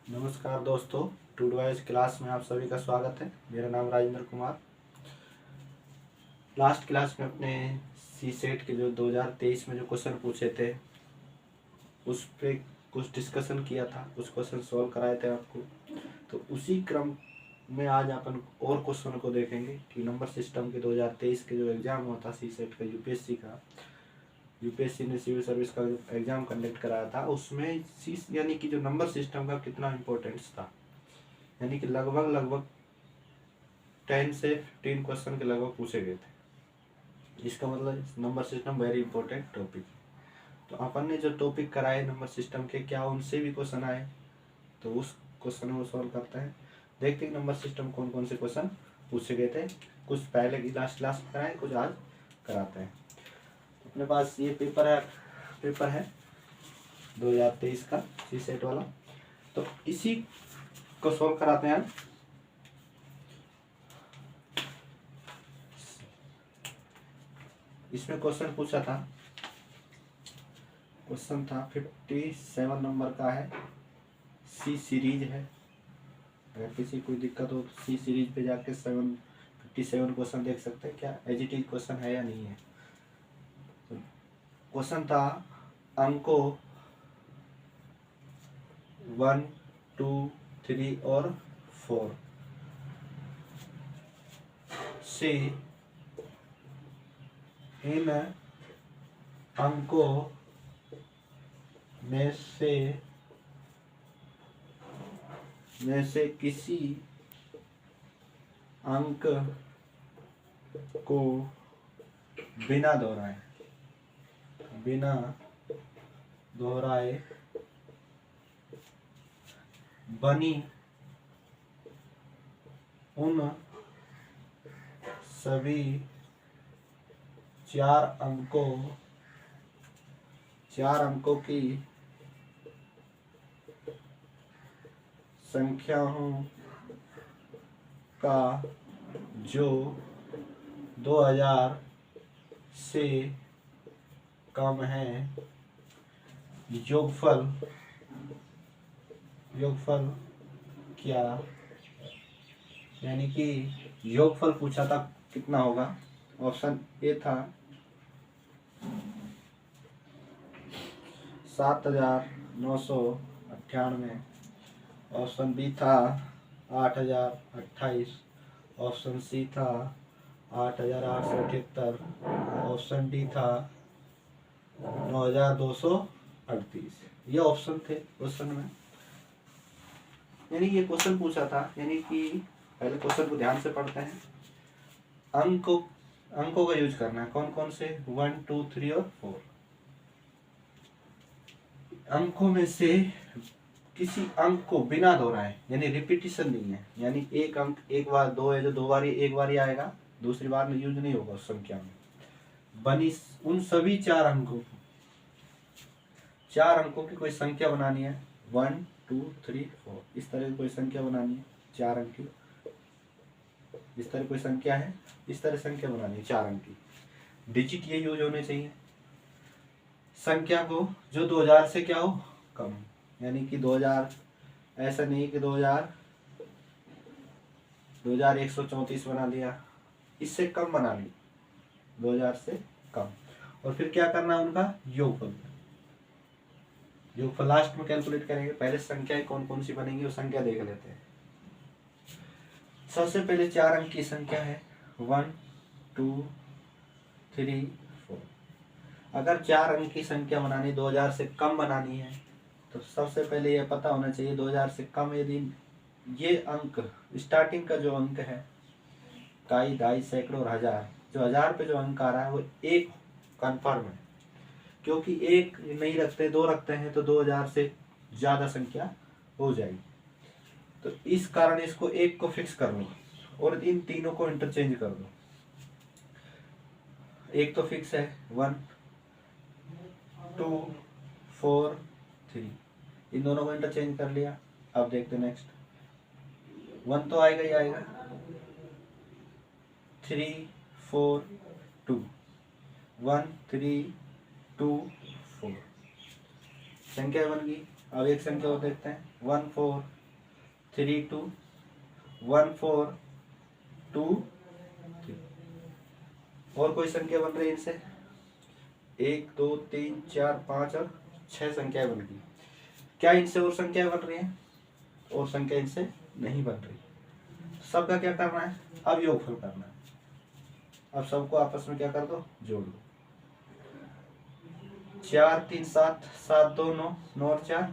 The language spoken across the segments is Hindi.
नमस्कार दोस्तों, टूडवाइज क्लास में आप सभी का स्वागत है। मेरा नाम राजेंद्र कुमार। लास्ट क्लास में अपने सी सेट के जो 2023 में जो क्वेश्चन पूछे थे उस पे कुछ डिस्कशन किया था, कुछ क्वेश्चन सॉल्व कराए थे आपको। तो उसी क्रम में आज अपन और क्वेश्चन को देखेंगे कि नंबर सिस्टम के 2023 के जो एग्ज़ाम हुआ था सी सेट का, यूपीएससी ने सिविल सर्विस का एग्ज़ाम कंडक्ट कराया था, उसमें यानी कि जो नंबर सिस्टम का कितना इम्पोर्टेंस था। यानी कि लगभग 10 से 15 क्वेश्चन के लगभग पूछे गए थे। इसका मतलब number system very important topic. तो अपन ने जो टॉपिक कराए नंबर सिस्टम के, क्या उनसे भी क्वेश्चन आए? तो उस क्वेश्चन को सॉल्व करते हैं। देखते हैं नंबर सिस्टम कौन कौन से क्वेश्चन पूछे गए थे। कुछ पहले की लास्ट क्लास में कराए, कुछ आज कराते हैं। अपने पास ये पेपर है 2023 का सी सेट वाला, तो इसी को सॉल्व कराते हैं। इसमें क्वेश्चन पूछा था, क्वेश्चन था 57 नंबर का है, सी सीरीज है। अगर किसी कोई दिक्कत हो तो सी सीरीज पे जाके 57 क्वेश्चन देख सकते हैं, क्या एज इट इज क्वेश्चन है या नहीं है। तो क्वेश्चन था अंकों 1, 2, 3 और 4 से इन अंकों में से किसी अंक को बिना दोहराए बनी उन सभी चार अंकों की संख्याओं का जो 2000 से कम है, योगफल क्या। यानी कि योगफल पूछा था, कितना होगा। ऑप्शन ए था 7998, ऑप्शन बी था 8028, ऑप्शन सी था 8878, ऑप्शन डी था 9238। ये ऑप्शन थे क्वेश्चन में। यानी ये क्वेश्चन पूछा था, यानी कि पहले क्वेश्चन को ध्यान से पढ़ते हैं। अंकों का यूज करना है, कौन कौन से, 1, 2, 3 और 4। अंकों में से किसी अंक को बिना दोहराए, यानी रिपीटिशन नहीं है, यानी एक अंक एक बार दो है जो दो बार एक बार ही आएगा, दूसरी बार में यूज नहीं होगा उस संख्या में। बनी उन सभी चार अंकों की कोई संख्या बनानी है, 1, 2, 3, 4, इस तरह की कोई संख्या बनानी है, चार अंक की। इस तरह कोई संख्या है, इस तरह संख्या बनानी है चार अंक की। डिजिट ये यूज होने चाहिए संख्या को जो 2000 से क्या हो, कम। यानी कि 2000 ऐसा नहीं कि 2134 बना लिया, इससे कम बना ली, 2000 से कम। और फिर क्या करना है, उनका योगफल लास्ट में कैलकुलेट करेंगे। पहले संख्याएं कौन कौन सी बनेंगी वो संख्या देख लेते हैं। सबसे पहले चार अंक की संख्या है 1, 2, 3, 4। अगर चार अंक की संख्या बनानी, 2000 से कम बनानी है, तो सबसे पहले यह पता होना चाहिए 2000 से कम यदि ये अंक स्टार्टिंग का जो अंक है, इकाई, दहाई, सैकड़ों और हजार, जो 1000 पे जो अंक आ रहा है वो एक कन्फर्म है, क्योंकि एक नहीं रखते, दो रखते हैं तो 2000 से ज्यादा संख्या हो जाएगी। तो इस कारण इसको एक को फिक्स कर लो और इन तीनों को इंटरचेंज कर दो। एक तो फिक्स है 1, 2, 4, 3, इन दोनों को इंटरचेंज कर लिया। अब देखते नेक्स्ट, 1 तो आएगा ही आएगा, 3, 4, 2, 1, 3, 2, 4 संख्या बन गई। अब एक संख्या और देखते हैं, 1, 4, 32 1423। और कोई संख्या बन रही है इनसे? 1 2 3 4 5 और 6 संख्याएं बन गई। क्या इनसे और संख्याएं बन रही हैं? और संख्या इनसे नहीं बन रही। सबका क्या करना है? अब योगफल करना है। अब सबको आपस में क्या कर दो? जोड़ दो। 4 3 7 7 2 9 9 और 4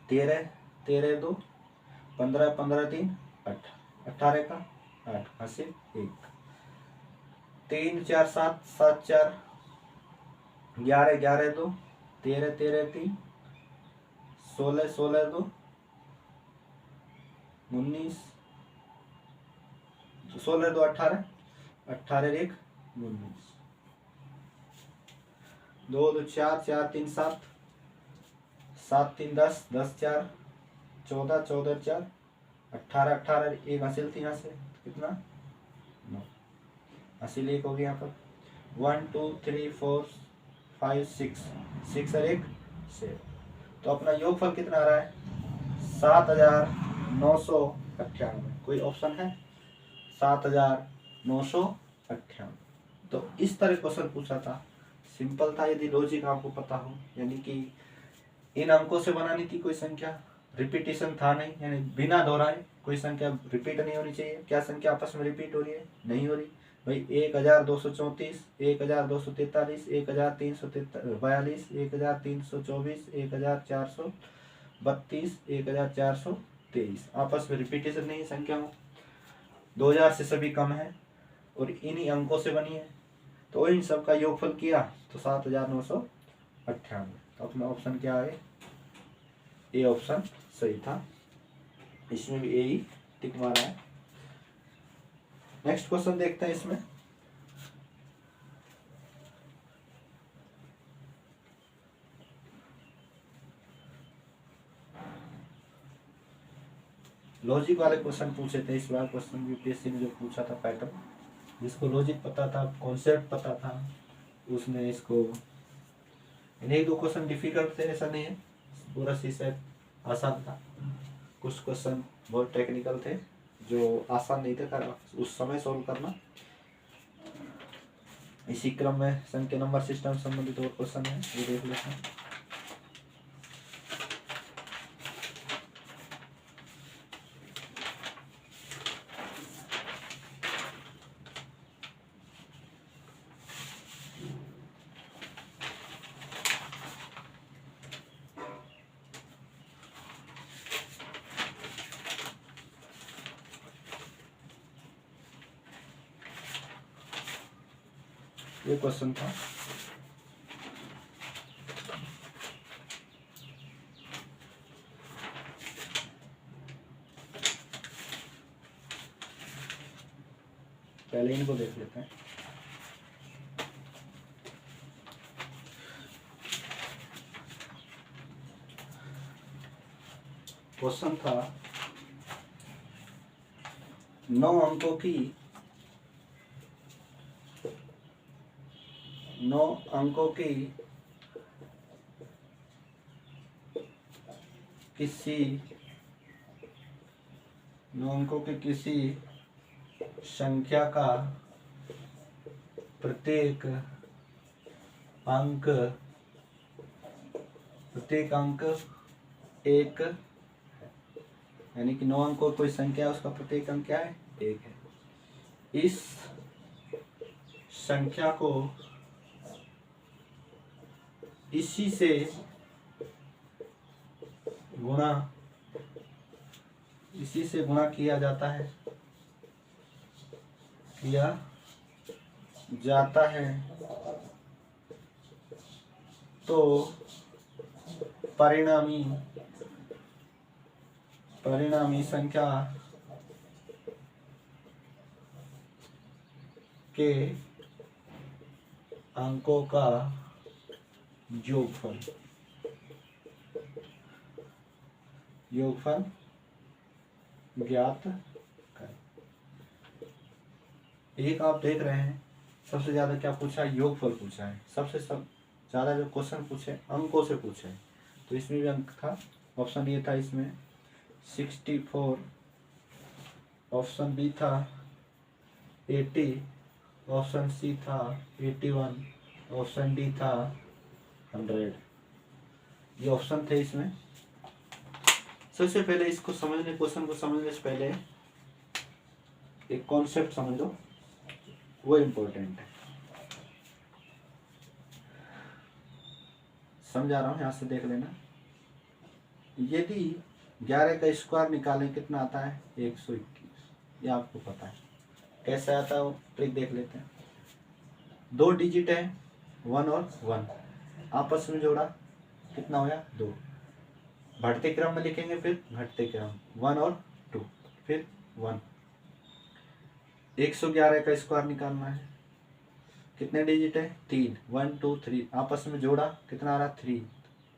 13 13 2 15 15 3 8 18 का 8 हासिल 1 3 4 7 7 4 11 11 2 13 13 3 16 16 2 19 16 2 18 18 1 19 2 2 4 4 3 7 7 3 10 10 4 14 14 4 18 18 1 हासिल 3 यहाँ से कितना 9 हासिल 1 हो गया यहाँ पर 1 2 3 4 5 6 6 और 1 7। तो अपना योगफल कितना आ रहा है? 7998। कोई ऑप्शन है? 7998। तो इस तरह क्वेश्चन पूछा था, सिंपल था यदि लॉजिक आपको पता हो, यानी कि इन अंकों से बनानी थी कोई संख्या, रिपीटेशन था नहीं, यानी बिना दोहराए कोई संख्या रिपीट नहीं होनी चाहिए। क्या संख्या आपस में रिपीट हो रही है? नहीं हो रही भाई। 1234, 1243, 1342, 1324, 1432, 1423 आपस में रिपीटेशन नहीं है संख्या में। 2000 से सभी कम है और इन्हीं अंकों से बनी है, तो इन सब का योगफल किया तो 7998। तो अपना ऑप्शन क्या है? ए ऑप्शन सही था। इसमें भी ए ही टिक मारा है। नेक्स्ट क्वेश्चन देखते हैं इसमें। लॉजिक वाले क्वेश्चन पूछे थे इस बार। क्वेश्चन यूपीएससी ने जो पूछा था पैटर्न, जिसको लॉजिक पता था, कॉन्सेप्ट पता था, उसने इसको, इन्हें 2 क्वेश्चन डिफिकल्ट थे ऐसा नहीं है, पूरा सी सेट आसान था। कुछ क्वेश्चन बहुत टेक्निकल थे जो आसान नहीं थे करना, उस समय सॉल्व करना। इसी क्रम में संख्या नंबर सिस्टम संबंधित और क्वेश्चन है, ये देख लेते हैं। ये क्वेश्चन था, पहले इनको देख लेते हैं। क्वेश्चन था 9 अंकों की 9 अंकों की किसी 9 अंकों की किसी संख्या का प्रत्येक अंक एक, यानी कि 9 अंकों कोई संख्या है, उसका प्रत्येक अंक क्या है? 1 है। इस संख्या को इसी से गुणा किया जाता है तो परिणामी संख्या के अंकों का योगफल ज्ञात करें। एक आप देख रहे हैं सबसे ज्यादा क्या पूछा है? योगफल पूछा है। सबसे ज्यादा जो क्वेश्चन पूछे अंकों से पूछे, तो इसमें भी अंक था। ऑप्शन ये था इसमें 64, ऑप्शन बी था 80, ऑप्शन सी था 81, ऑप्शन डी था 100। ये ऑप्शन थे इसमें। सबसे पहले इसको समझने, क्वेश्चन को समझने से पहले एक कॉन्सेप्ट समझ लो, वो इम्पोर्टेंट है। समझा रहा हूँ, यहाँ से देख लेना। यदि 11 का स्क्वायर निकालें कितना आता है? 121। ये आपको पता है कैसे आता है, वो ट्रिक देख लेते हैं। 2 डिजिट है 1 और 1, आपस में जोड़ा कितना होया? 2। बढ़ते क्रम में लिखेंगे, फिर घटते क्रम 1 और 2, फिर 1। 111 का स्क्वायर निकालना है, कितने डिजिट है? 3, 1 2 3, आपस में जोड़ा कितना आ रहा? 3,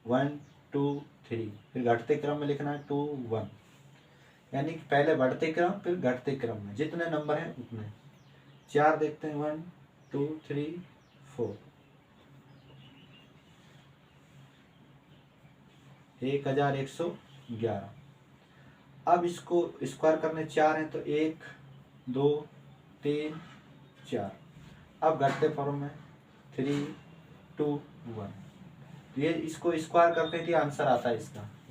1 2 3, फिर घटते क्रम में लिखना है 2 1, यानी कि पहले बढ़ते क्रम फिर घटते क्रम में जितने नंबर हैं उतने। 4 देखते हैं, 1 2 3 4, 1111। अब इसको स्क्वायर करने 4 हैं तो 1 2 3 4। अब घटते फॉर्म में 3 2 1, ये इसको स्क्वायर करते हैं तो आंसर आता है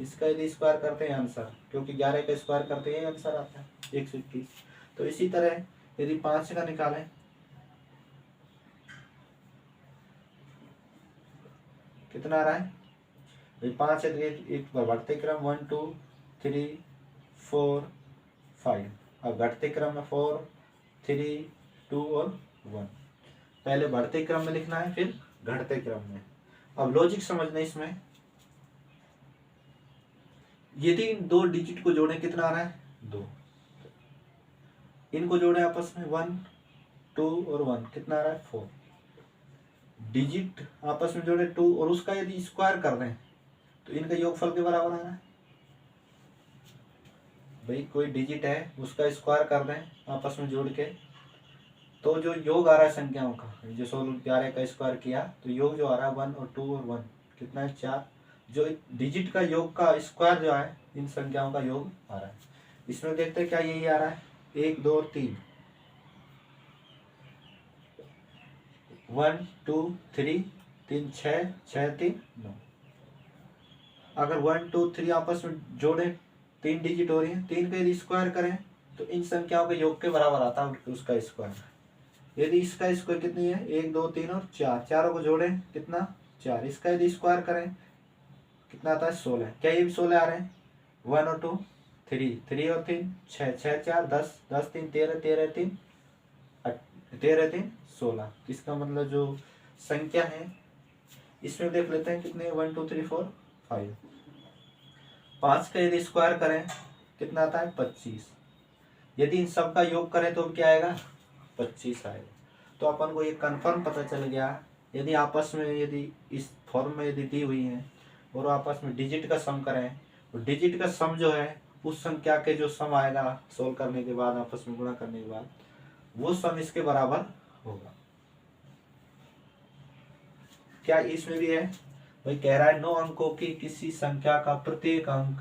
इसका यदि स्क्वायर करते हैं आंसर, क्योंकि 11 का स्क्वायर करते हैं आंसर आता है 121। तो इसी तरह यदि 5 का निकालें, कितना आ रहा है? 5 है तो एक बार बढ़ते क्रम 1 2 3 4 5, अब घटते क्रम में 4 3 2 और 1। पहले बढ़ते क्रम में लिखना है, फिर घटते क्रम में। अब लॉजिक समझना इसमें, यदि इन 2 डिजिट को जोड़ें कितना आ रहा है? 2। इनको जोड़ें आपस में 1 2 और 1, कितना आ रहा है? 4। डिजिट आपस में जोड़े 2 और उसका यदि स्क्वायर कर दें तो इनका योगफल के बराबर आ रहा है। भाई कोई डिजिट है उसका स्क्वायर कर दें आपस में जोड़ के, तो जो योग आ रहा है संख्याओं का, जो 11 का स्क्वायर किया तो योग जो आ रहा है 1 और 2 और 1, कितना है? 4। जो डिजिट का योग का स्क्वायर जो है इन संख्याओं का योग आ रहा है। इसमें देखते हैं क्या यही आ रहा है? 1 2 और 3, 1 2 3 3 6 6 3 9। अगर 1 2 3 आपस में जोड़े 3 डिजिट हो रही है, 3 का यदि स्क्वायर करें तो इन संख्याओं के योग के बराबर आता है उसका स्क्वायर। यदि इसका स्क्वायर कितनी है? 1 2 3 और 4, चारों को जोड़ें कितना? 4। इसका यदि स्क्वायर करें कितना आता है? 16। क्या ये भी 16 आ रहे हैं? 1 और 2 3, 3 और 3 6, 6 4 10, 10 3 13, 13 3 13 3 16। इसका मतलब जो संख्या है इसमें देख लेते हैं कितने? 1 2 3 4 5। 5 का यदि स्क्वायर करें कितना आता है? 25। यदि इन सब का योग करें तो क्या आएगा? 25 आएगा। तो अपन को ये कंफर्म पता चल गया, यदि आपस में यदि इस फॉर्म में यदि दी हुई है और आपस में डिजिट का सम करें तो डिजिट का सम जो है उस संख्या के जो सम आएगा सोल्व करने के बाद, आपस में गुणा करने के बाद, वो सम इसके बराबर होगा। क्या इसमें भी है? भाई कह रहा है 9 अंकों की किसी संख्या का प्रत्येक अंक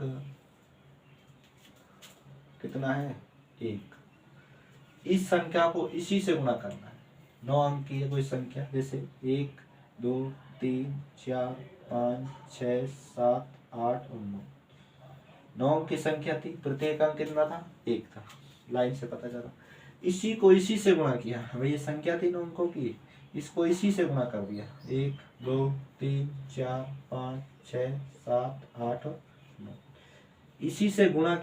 कितना है? 1। इस संख्या को इसी से गुणा करना है। 9 अंक की है कोई संख्या, जैसे 1 2 3 4 5 6 7 8 और 9। 9 अंक की संख्या थी, प्रत्येक अंक कितना था? 1 था। लाइन से पता चला। इसी को इसी से गुणा किया, भाई ये संख्या थी 9 अंकों की, इसको इसी से गुणा कर दिया। 1 2 3 4 5 6 7 8 और 9, इसी से गुणा